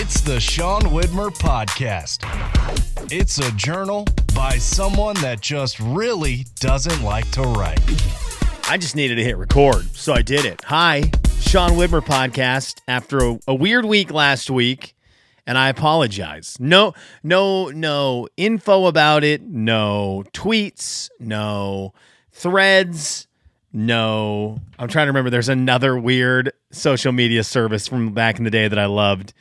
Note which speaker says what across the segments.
Speaker 1: It's the Sean Widmer Podcast. It's a journal by someone that just really doesn't like to write.
Speaker 2: I just needed to hit record, so I did it. Hi, Sean Widmer Podcast. After a weird week last week, and I apologize. No info about it, no tweets, no threads, no. I'm trying to remember. There's another weird social media service from back in the day that I loved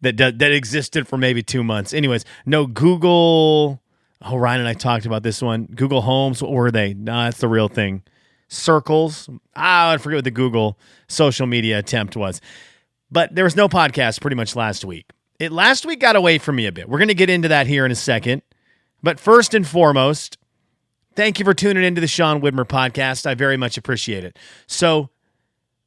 Speaker 2: that existed for maybe 2 months. Anyways, no Google. Oh, Ryan and I talked about this one. Google Homes. What were they? No, that's the real thing. Circles. I forget what the Google social media attempt was. But there was no podcast pretty much last week. Last week got away from me a bit. We're going to get into that here in a second. But first and foremost, thank you for tuning into the Sean Widmer Podcast. I very much appreciate it. So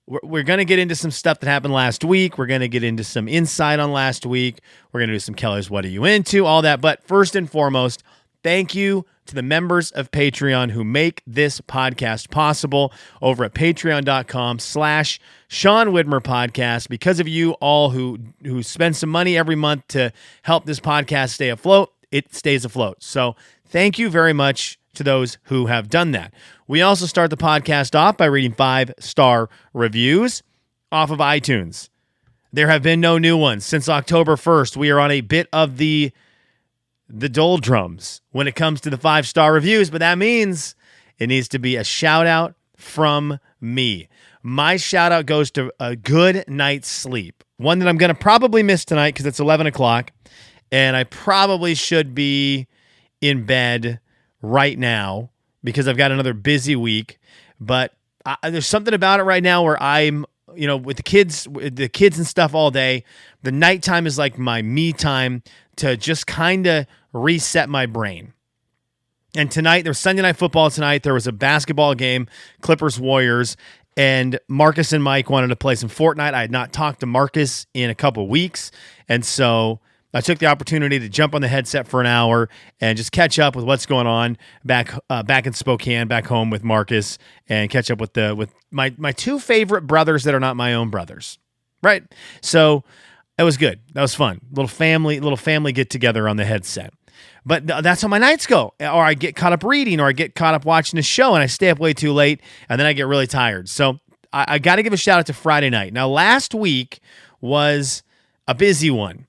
Speaker 2: we're going to get into some stuff that happened last week. We're going to get into some insight on last week. We're going to do some Keller's What Are You Into? All that. But first and foremost, thank you to the members of Patreon who make this podcast possible over at patreon.com/Sean Widmer Podcast. Because of you all who spend some money every month to help this podcast stay afloat, it stays afloat. So thank you very much to those who have done that. We also start the podcast off by reading 5-star reviews off of iTunes. There have been no new ones since October 1st. We are on a bit of the doldrums when it comes to the 5-star reviews, but that means it needs to be a shout out from me. My shout out goes to a good night's sleep. One that I'm going to probably miss tonight because it's 11 o'clock and I probably should be in bed right now because I've got another busy week, but there's something about it right now where I'm, with the kids and stuff all day. The nighttime is like my me time to just kind of reset my brain. And tonight, there's Sunday Night Football tonight. There was a basketball game, Clippers-Warriors, and Marcus and Mike wanted to play some Fortnite. I had not talked to Marcus in a couple weeks, and so I took the opportunity to jump on the headset for an hour and just catch up with what's going on back in Spokane, back home with Marcus, and catch up with my two favorite brothers that are not my own brothers. Right? So it was good. That was fun. Little family get together on the headset. But that's how my nights go. Or I get caught up reading, or I get caught up watching a show, and I stay up way too late, and then I get really tired. So I got to give a shout out to Friday night. Now, last week was a busy one.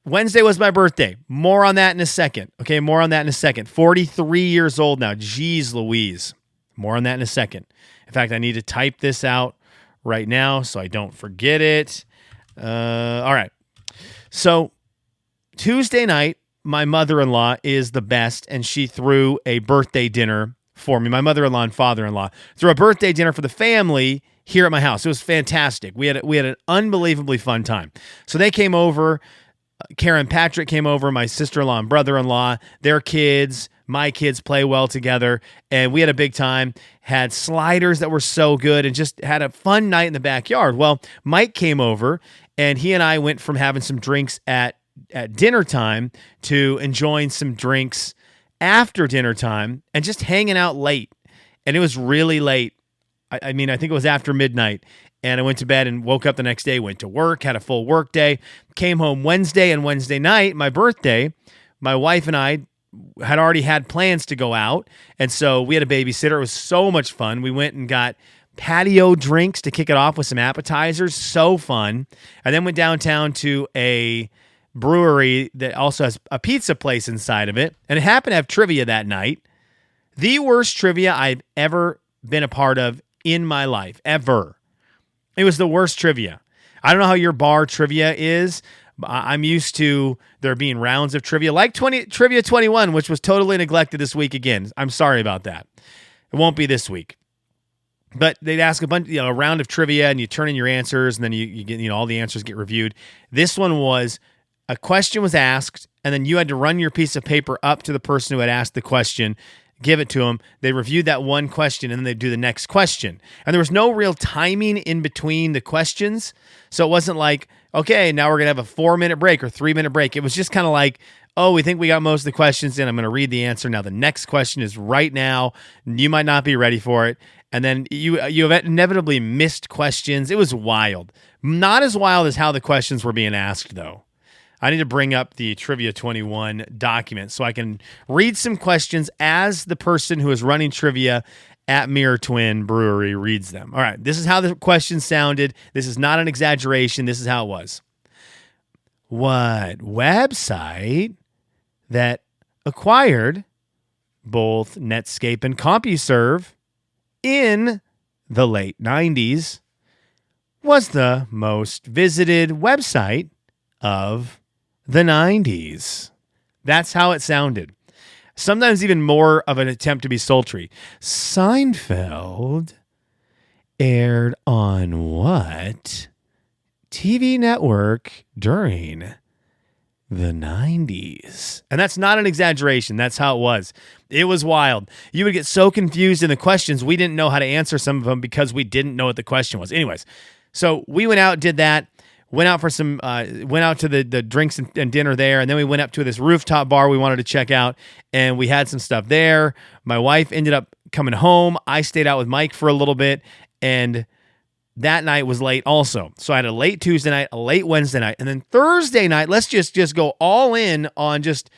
Speaker 2: Wednesday was my birthday. More on that in a second. Okay, more on that in a second. 43 years old now. Jeez Louise. More on that in a second. In fact, I need to type this out right now so I don't forget it. All right. So Tuesday night, my mother-in-law is the best, and she threw a birthday dinner for me. My mother-in-law and father-in-law threw a birthday dinner for the family here at my house. It was fantastic. We had an unbelievably fun time. So they came over. Karen and Patrick came over, my sister-in-law and brother-in-law, their kids, my kids play well together, and we had a big time, had sliders that were so good, and just had a fun night in the backyard. Well, Mike came over, and he and I went from having some drinks at dinner time to enjoying some drinks after dinner time and just hanging out late, and it was really late. I think it was after midnight. And I went to bed and woke up the next day, went to work, had a full work day, came home Wednesday, and Wednesday night, my birthday, my wife and I had already had plans to go out. And so we had a babysitter. It was so much fun. We went and got patio drinks to kick it off with some appetizers. So fun. And then went downtown to a brewery that also has a pizza place inside of it. And it happened to have trivia that night. The worst trivia I've ever been a part of in my life, ever. It was the worst trivia. I don't know how your bar trivia is. I'm used to there being rounds of trivia, like Trivia 21, which was totally neglected this week again. I'm sorry about that. It won't be this week. But they'd ask a round of trivia, and you turn in your answers, and then you get, all the answers get reviewed. This one was a question was asked, and then you had to run your piece of paper up to the person who had asked the question, give it to them. They reviewed that one question, and then they'd do the next question. And there was no real timing in between the questions. So it wasn't like, okay, now we're going to have a 4-minute break or 3-minute break. It was just kind of like, oh, we think we got most of the questions in. I'm going to read the answer. Now the next question is right now. You might not be ready for it. And then you inevitably missed questions. It was wild. Not as wild as how the questions were being asked, though. I need to bring up the Trivia 21 document so I can read some questions as the person who is running trivia at Mirror Twin Brewery reads them. All right, this is how the question sounded. This is not an exaggeration. This is how it was. What website that acquired both Netscape and CompuServe in the late 90s was the most visited website of the 90s? That's how it sounded. Sometimes even more of an attempt to be sultry. Seinfeld aired on what TV network during the 90s? And that's not an exaggeration. That's how it was. It was wild. You would get so confused in the questions, we didn't know how to answer some of them because we didn't know what the question was. Anyways, so we went out, did that. Went out for some, went out to the drinks and dinner there, and then we went up to this rooftop bar we wanted to check out, and we had some stuff there. My wife ended up coming home. I stayed out with Mike for a little bit, and that night was late also. So I had a late Tuesday night, a late Wednesday night, and then Thursday night, let's just go all in on just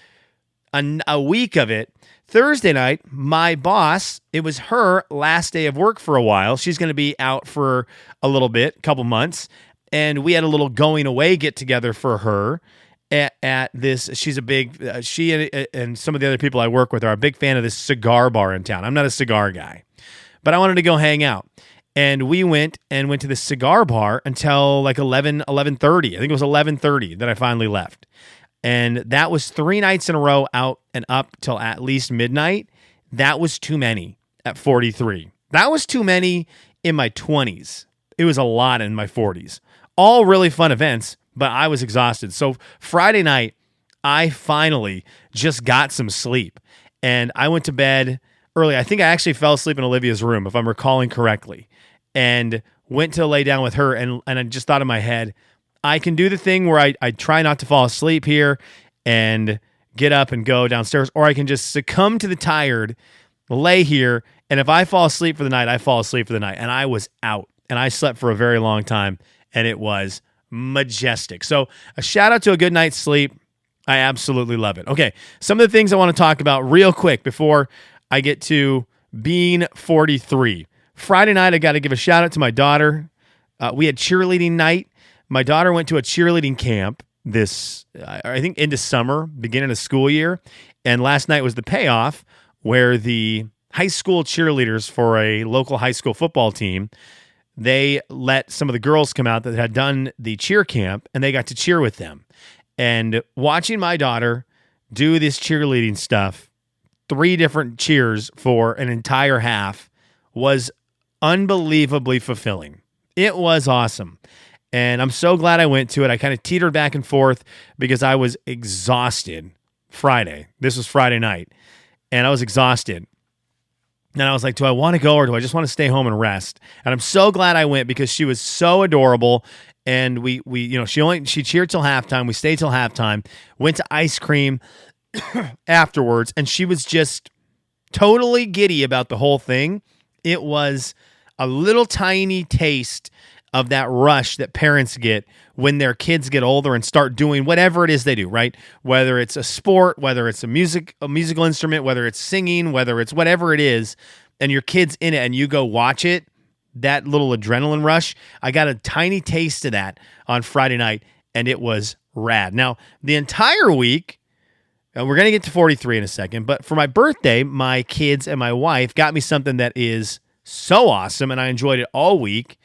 Speaker 2: a week of it. Thursday night, my boss, it was her last day of work for a while. She's going to be out for a little bit, a couple months. And we had a little going away get together for her at this. She's a big, she and some of the other people I work with are a big fan of this cigar bar in town. I'm not a cigar guy, but I wanted to go hang out. And we went to the cigar bar until like 11:30. I think it was 11:30 that I finally left. And that was 3 nights in a row out and up till at least midnight. That was too many at 43. That was too many in my 20s. It was a lot in my 40s. All really fun events, but I was exhausted. So Friday night, I finally just got some sleep. And I went to bed early. I think I actually fell asleep in Olivia's room, if I'm recalling correctly, and went to lay down with her. And I just thought in my head, I can do the thing where I try not to fall asleep here and get up and go downstairs, or I can just succumb to the tired, lay here, and if I fall asleep for the night, I fall asleep for the night. And I was out, and I slept for a very long time. And it was majestic. So a shout out to a good night's sleep. I absolutely love it. Okay, some of the things I want to talk about real quick before I get to being 43. Friday night, I got to give a shout out to my daughter. We had cheerleading night. My daughter went to a cheerleading camp this, I think, into summer, beginning of school year. And last night was the payoff where the high school cheerleaders for a local high school football team, they let some of the girls come out that had done the cheer camp, and they got to cheer with them. And watching my daughter do this cheerleading stuff, 3 different cheers for an entire half, was unbelievably fulfilling. It was awesome. And I'm so glad I went to it. I kind of teetered back and forth because I was exhausted Friday. This was Friday night. And I was exhausted. And I was like, do I want to go or do I just want to stay home and rest? And I'm so glad I went because she was so adorable. And we she cheered till halftime. We stayed till halftime, went to ice cream afterwards, and she was just totally giddy about the whole thing. It was a little tiny taste of that rush that parents get when their kids get older and start doing whatever it is they do, right? Whether it's a sport, whether it's a musical instrument, whether it's singing, whether it's whatever it is, and your kid's in it and you go watch it, that little adrenaline rush, I got a tiny taste of that on Friday night, and it was rad. Now, the entire week, we're going to get to 43 in a second, but for my birthday, my kids and my wife got me something that is so awesome, and I enjoyed it all week.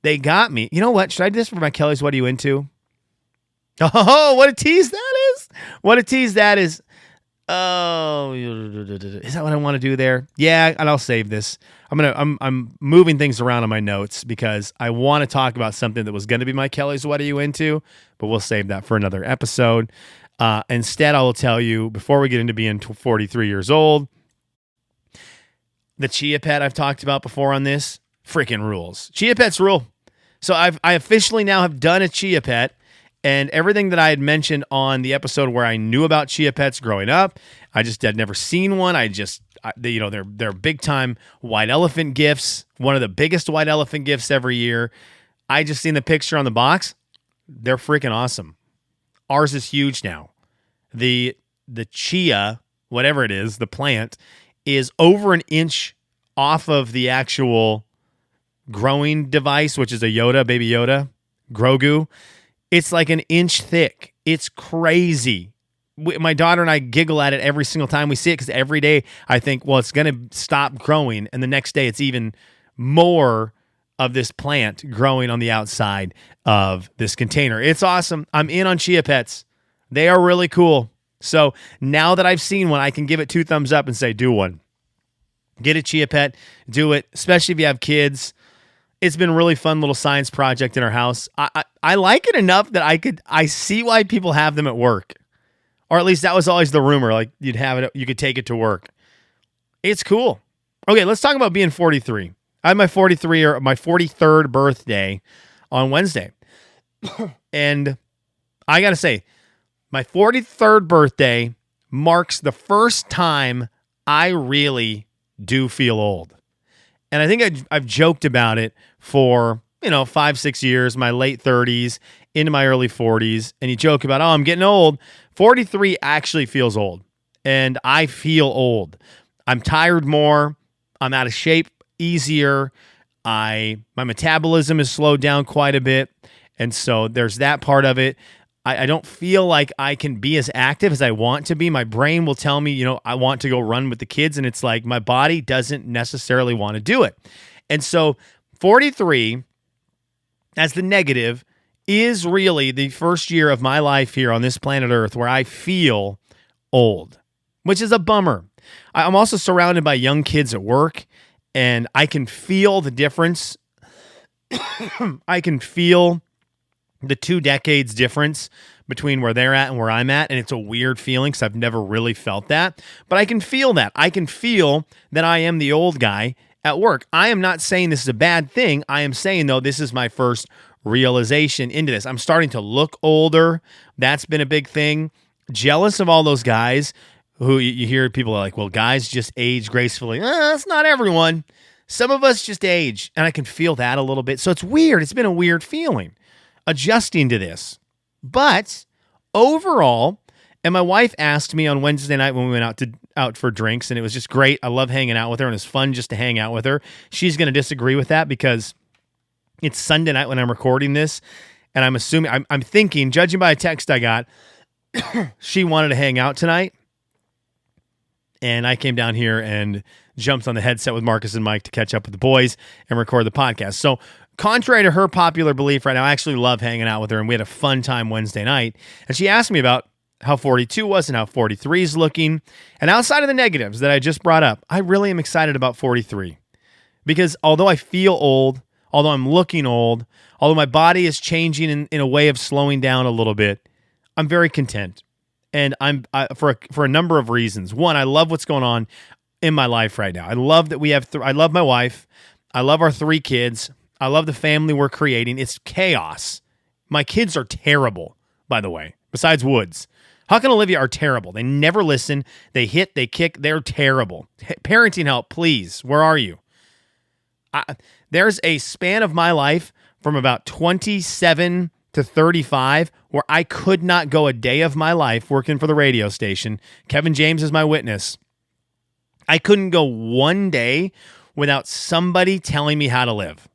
Speaker 2: They got me, you know what? Should I do this for my Kelly's What Are You Into? Oh, what a tease that is. What a tease that is. Oh, is that what I want to do there? Yeah, and I'll save this. I'm moving things around on my notes because I want to talk about something that was going to be my Kelly's What Are You Into, but we'll save that for another episode. Instead, I will tell you, before we get into being 43 years old, the Chia Pet I've talked about before on this, freaking rules. Chia Pets rule. So I officially now have done a Chia Pet, and everything that I had mentioned on the episode where I knew about Chia Pets growing up, I just had never seen one. They're big time white elephant gifts, one of the biggest white elephant gifts every year. I just seen the picture on the box. They're freaking awesome. Ours is huge now. The Chia, whatever it is, the plant, is over an inch off of the actual growing device, which is a Yoda, baby Yoda, Grogu. It's like an inch thick. It's crazy. My daughter and I giggle at it every single time we see it because every day I think, well, it's going to stop growing. And the next day it's even more of this plant growing on the outside of this container. It's awesome. I'm in on Chia Pets. They are really cool. So now that I've seen one, I can give it 2 thumbs up and say, do one. Get a Chia Pet. Do it, especially if you have kids. It's been a really fun little science project in our house. I like it enough that I see why people have them at work. Or at least that was always the rumor. Like you'd have it, you could take it to work. It's cool. Okay, let's talk about being 43. I had my 43rd birthday on Wednesday. And I got to say, my 43rd birthday marks the first time I really do feel old. And I think I've joked about it for, 5-6 years, my late 30s into my early 40s. And you joke about, I'm getting old. 43 actually feels old. And I feel old. I'm tired more. I'm out of shape easier. My metabolism is slowed down quite a bit. And so there's that part of it. I don't feel like I can be as active as I want to be. My brain will tell me, I want to go run with the kids. And it's like my body doesn't necessarily want to do it. And so 43, as the negative, is really the first year of my life here on this planet Earth where I feel old, which is a bummer. I'm also surrounded by young kids at work, and I can feel the difference. I can feel the 2 decades difference between where they're at and where I'm at. And it's a weird feeling because I've never really felt that. But I can feel that. I can feel that I am the old guy at work. I am not saying this is a bad thing. I am saying, though, this is my first realization into this. I'm starting to look older. That's been a big thing. Jealous of all those guys who you hear people are like, well, guys just age gracefully. That's not everyone. Some of us just age. And I can feel that a little bit. So it's weird. It's been a weird feeling adjusting to this. But overall, and my wife asked me on Wednesday night when we went out for drinks, and it was just great. I love hanging out with her, and it's fun just to hang out with her. She's going to disagree with that because it's Sunday night when I'm recording this, and I'm assuming, I'm thinking, judging by a text I got, she wanted to hang out tonight, and I came down here and jumped on the headset with Marcus and Mike to catch up with the boys and record the podcast. So contrary to her popular belief right now, I actually love hanging out with her, and we had a fun time Wednesday night. And she asked me about how 42 was and how 43 is looking. And outside of the negatives that I just brought up, I really am excited about 43. Because although I feel old, although I'm looking old, although my body is changing in a way of slowing down a little bit, I'm very content. And for a number of reasons. One, I love what's going on in my life right now. I love that we have, I love my wife. I love our 3 kids. I love the family we're creating. It's chaos. My kids are terrible, by the way, besides Woods. Huck and Olivia are terrible. They never listen. They hit, they kick. They're terrible. Parenting help, please. Where are you? There's a span of my life from about 27 to 35 where I could not go a day of my life working for the radio station. Kevin James is my witness. I couldn't go one day without somebody telling me how to live.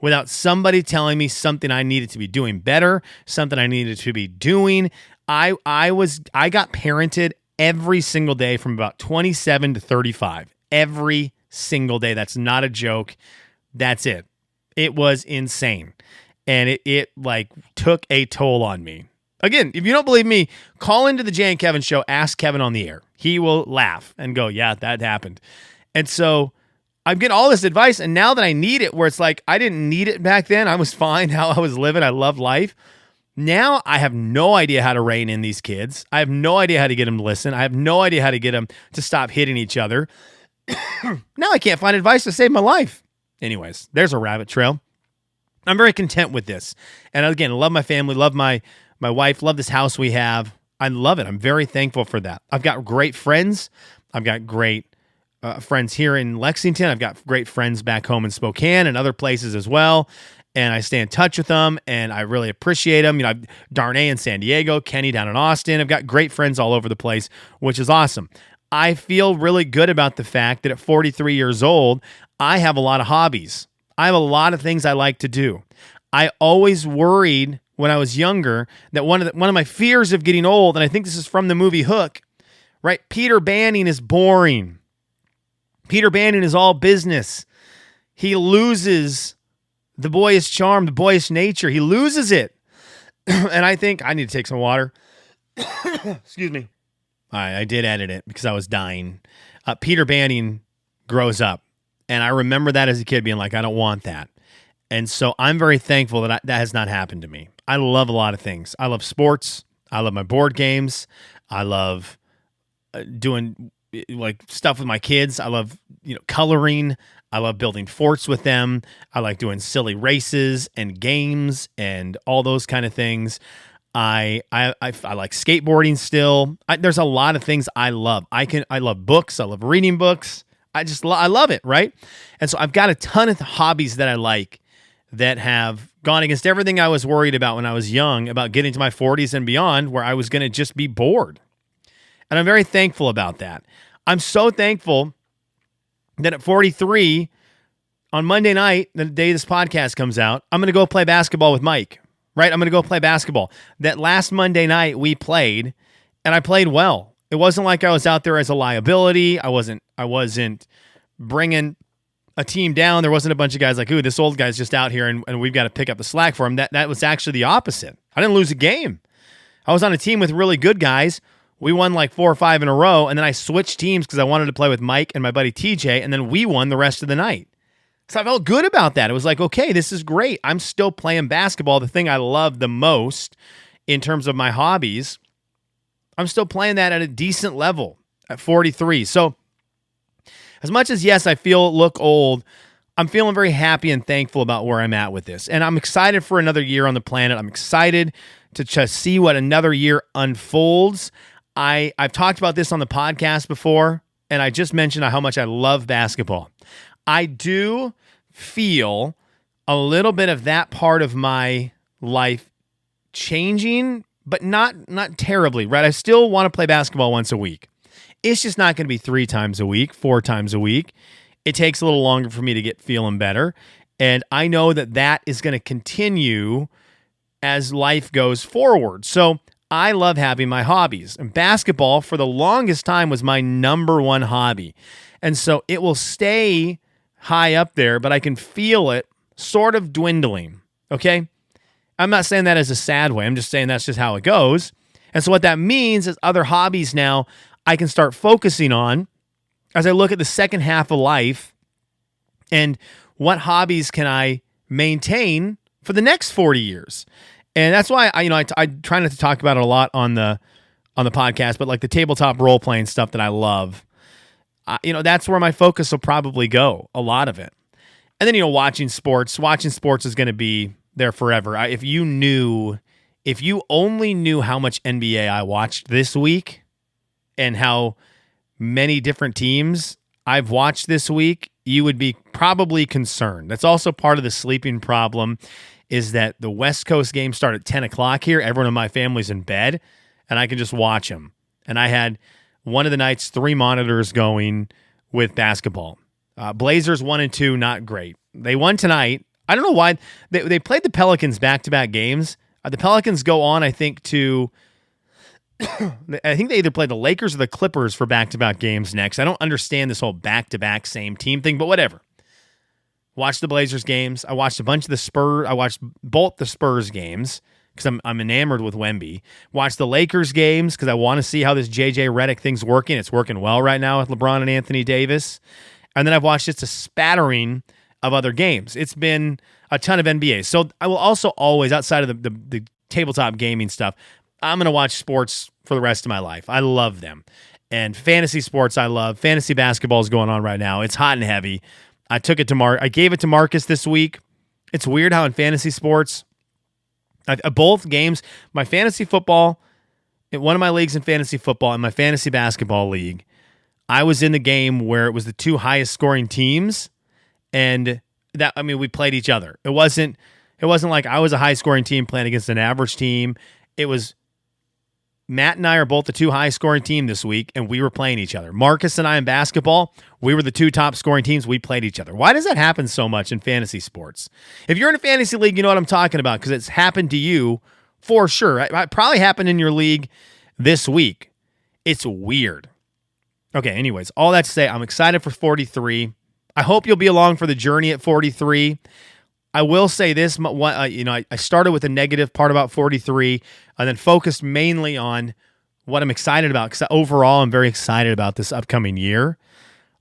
Speaker 2: Without somebody telling me something I needed to be doing better, something I needed to be doing. I got parented every single day from about 27 to 35. Every single day. That's not a joke. That's it. It was insane. And it took a toll on me. Again, if you don't believe me, call into the Jay and Kevin show, ask Kevin on the air. He will laugh and go, yeah, that happened. And so I'm getting all this advice, and now that I need it, where it's like I didn't need it back then, I was fine how I was living, I loved life. Now I have no idea how to rein in these kids. I have no idea how to get them to listen. I have no idea how to get them to stop hitting each other. Now I can't find advice to save my life. Anyways, there's a rabbit trail. I'm very content with this. And again, I love my family, love my wife, love this house we have. I love it. I'm very thankful for that. I've got great friends. I've got great friends here in Lexington. I've got great friends back home in Spokane and other places as well. and I stay in touch with them, and I really appreciate them. Darnay in San Diego, Kenny down in Austin. I've got great friends all over the place, which is awesome. I feel really good about the fact that at 43 years old, I have a lot of hobbies. I have a lot of things I like to do. I always worried when I was younger that one of my fears of getting old, and I think this is from the movie Hook, right? Peter Banning is boring. Peter Banning is all business. He loses the boyish charm, the boyish nature. He loses it. And I think I need to take some water. Excuse me. I did edit it because I was dying. Peter Banning grows up. And I remember that as a kid being like, I don't want that. And so I'm very thankful that that has not happened to me. I love a lot of things. I love sports. I love my board games. I love doing like stuff with my kids. I love, coloring. I love building forts with them. I like doing silly races and games and all those kind of things. I like skateboarding still. There's a lot of things I love. I love books. I love reading books. I love it, right? And so I've got a ton of hobbies that I like that have gone against everything I was worried about when I was young, about getting to my 40s and beyond, where I was going to just be bored. And I'm very thankful about that. I'm so thankful that at 43, on Monday night, the day this podcast comes out, I'm going to go play basketball with Mike, right? I'm going to go play basketball. That last Monday night we played, and I played well. It wasn't like I was out there as a liability. I wasn't bringing a team down. There wasn't a bunch of guys like, ooh, this old guy's just out here and we've got to pick up the slack for him. That was actually the opposite. I didn't lose a game. I was on a team with really good guys. We won like 4 or 5 in a row, and then I switched teams because I wanted to play with Mike and my buddy TJ, and then we won the rest of the night. So I felt good about that. It was like, okay, this is great. I'm still playing basketball, the thing I love the most in terms of my hobbies. I'm still playing that at a decent level at 43. So as much as, yes, I look old, I'm feeling very happy and thankful about where I'm at with this. And I'm excited for another year on the planet. I'm excited to just see what another year unfolds. I've talked about this on the podcast before, and I just mentioned how much I love basketball. I do feel a little bit of that part of my life changing, but not terribly, right? I still want to play basketball once a week. It's just not going to be 3 times a week, 4 times a week. It takes a little longer for me to get feeling better. And I know that is going to continue as life goes forward. So I love having my hobbies. And basketball, for the longest time, was my number one hobby. And so it will stay high up there, but I can feel it sort of dwindling, okay? I'm not saying that as a sad way. I'm just saying that's just how it goes. And so what that means is other hobbies now I can start focusing on as I look at the second half of life and what hobbies can I maintain for the next 40 years. And that's why I try not to talk about it a lot on the podcast, but like the tabletop role playing stuff that I love, that's where my focus will probably go, a lot of it. And then, watching sports is going to be there forever. If you only knew how much NBA I watched this week and how many different teams I've watched this week, you would be probably concerned. That's also part of the sleeping problem, is that the West Coast games start at 10 o'clock here. Everyone in my family's in bed, and I can just watch them. And I had one of the nights 3 monitors going with basketball. Blazers 1 and 2, not great. They won tonight. I don't know why. They played the Pelicans back-to-back games. The Pelicans go on, I think, to... I think they either play the Lakers or the Clippers for back-to-back games next. I don't understand this whole back-to-back same team thing, but whatever. Watched the Blazers games. I watched a bunch of the Spurs. I watched both the Spurs games because I'm enamored with Wemby. Watched the Lakers games because I want to see how this JJ Redick thing's working. It's working well right now with LeBron and Anthony Davis. And then I've watched just a spattering of other games. It's been a ton of NBA. So I will also always, outside of the tabletop gaming stuff, I'm going to watch sports for the rest of my life. I love them. And fantasy sports I love. Fantasy basketball is going on right now. It's hot and heavy. I gave it to Marcus this week. It's weird how in fantasy sports, both games, my fantasy football, in one of my leagues in fantasy football and my fantasy basketball league, I was in the game where it was the 2 highest scoring teams, and we played each other. It wasn't It wasn't like I was a high-scoring team playing against an average team. It was Matt and I are both the 2 high-scoring team this week, and we were playing each other. Marcus and I in basketball, we were the 2 top-scoring teams. We played each other. Why does that happen so much in fantasy sports? If you're in a fantasy league, you know what I'm talking about because it's happened to you for sure. It probably happened in your league this week. It's weird. Okay, anyways, all that to say, I'm excited for 43. I hope you'll be along for the journey at 43. I will say this, I started with a negative part about 43 and then focused mainly on what I'm excited about because overall I'm very excited about this upcoming year.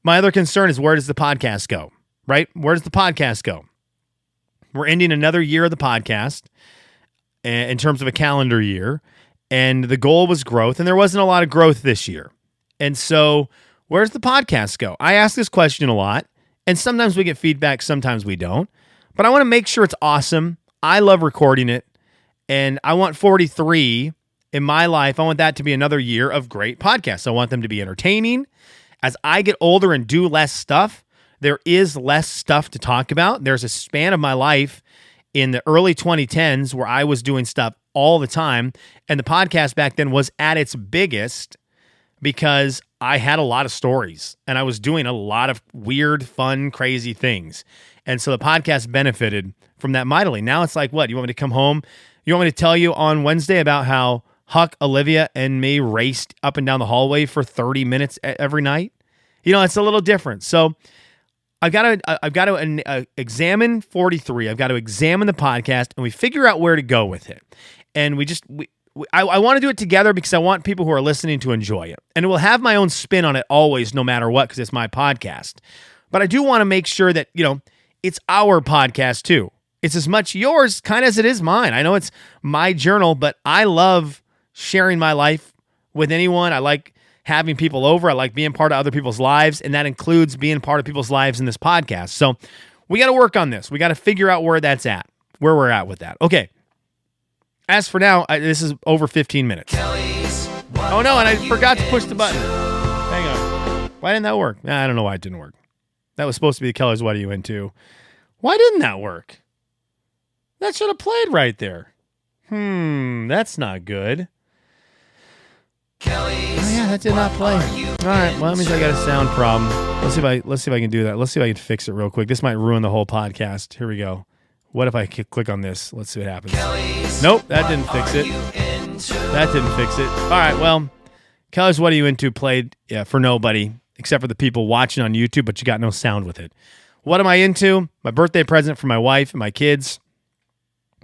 Speaker 2: My other concern is where does the podcast go, right? Where does the podcast go? We're ending another year of the podcast in terms of a calendar year, and the goal was growth, and there wasn't a lot of growth this year. And so where does the podcast go? I ask this question a lot, and sometimes we get feedback, sometimes we don't. But I want to make sure it's awesome. I love recording it. And I want 43 in my life. I want that to be another year of great podcasts. I want them to be entertaining. As I get older and do less stuff, there is less stuff to talk about. There's a span of my life in the early 2010s where I was doing stuff all the time. And the podcast back then was at its biggest because I had a lot of stories and I was doing a lot of weird, fun, crazy things. And so the podcast benefited from that mightily. Now it's like, what? You want me to come home? You want me to tell you on Wednesday about how Huck, Olivia, and me raced up and down the hallway for 30 minutes every night? It's a little different. So I've got to examine 43. I've got to examine the podcast, and we figure out where to go with it. And I want to do it together because I want people who are listening to enjoy it. And it will have my own spin on it always, no matter what, because it's my podcast. But I do want to make sure that, it's our podcast too. It's as much yours kind of as it is mine. I know it's my journal, but I love sharing my life with anyone. I like having people over. I like being part of other people's lives, and that includes being part of people's lives in this podcast. So we got to work on this. We got to figure out where we're at with that. Okay. As for now, this is over 15 minutes. Oh no, and I forgot to push the button. Hang on. Why didn't that work? I don't know why it didn't work. That was supposed to be the Kelly's What Are You Into? Why didn't that work? That should have played right there. That's not good. That did not play. All right, well, that means I got a sound problem. Let's see if I can do that. Let's see if I can fix it real quick. This might ruin the whole podcast. Here we go. What if I click on this? Let's see what happens. Nope, that didn't fix it. That didn't fix it. All right, well, Kelly's What Are You Into played for nobody except for the people watching on YouTube, but you got no sound with it. What am I into? My birthday present for my wife and my kids.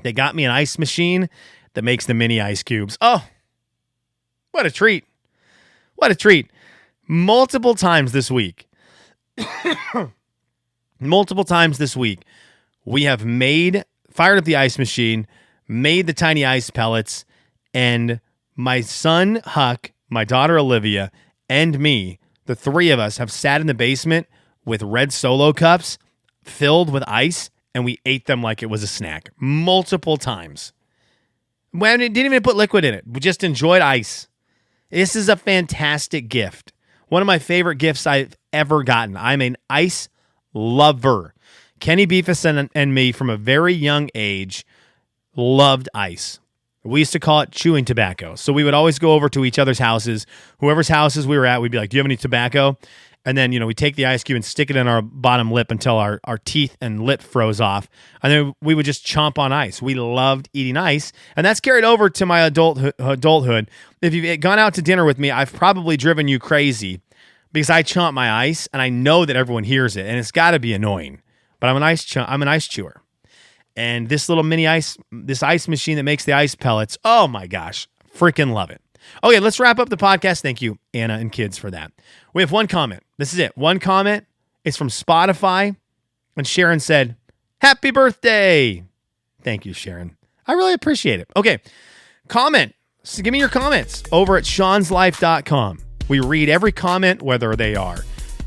Speaker 2: They got me an ice machine that makes the mini ice cubes. Oh, what a treat. What a treat. Multiple times this week, we have fired up the ice machine, made the tiny ice pellets, and my son, Huck, my daughter, Olivia, and me, the 3 of us, have sat in the basement with red Solo cups filled with ice, and we ate them like it was a snack multiple times. We didn't even put liquid in it. We just enjoyed ice. This is a fantastic gift. One of my favorite gifts I've ever gotten. I'm an ice lover. Kenny Beefus and me from a very young age loved ice. We used to call it chewing tobacco. So we would always go over to each other's houses. Whoever's houses we were at, we'd be like, do you have any tobacco? And then, we take the ice cube and stick it in our bottom lip until our teeth and lip froze off. And then we would just chomp on ice. We loved eating ice. And that's carried over to my adulthood. If you've gone out to dinner with me, I've probably driven you crazy because I chomp my ice and I know that everyone hears it and it's got to be annoying. But I'm an ice chewer. And this little this ice machine that makes the ice pellets, oh my gosh, freaking love it. Okay, let's wrap up the podcast. Thank you, Anna and kids, for that. We have one comment. This is it. One comment. It's from Spotify. And Sharon said, happy birthday. Thank you, Sharon. I really appreciate it. Okay, comment. So give me your comments over at seanslife.com. We read every comment, whether they are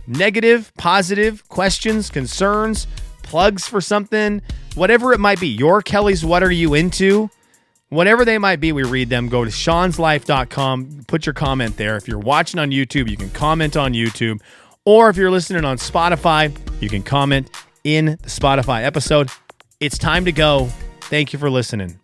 Speaker 2: negative, positive, questions, concerns, plugs for something, whatever it might be. Your Kelly's What Are You Into? Whatever they might be, we read them. Go to seanslife.com. Put your comment there. If you're watching on YouTube, you can comment on YouTube. Or if you're listening on Spotify, you can comment in the Spotify episode. It's time to go. Thank you for listening.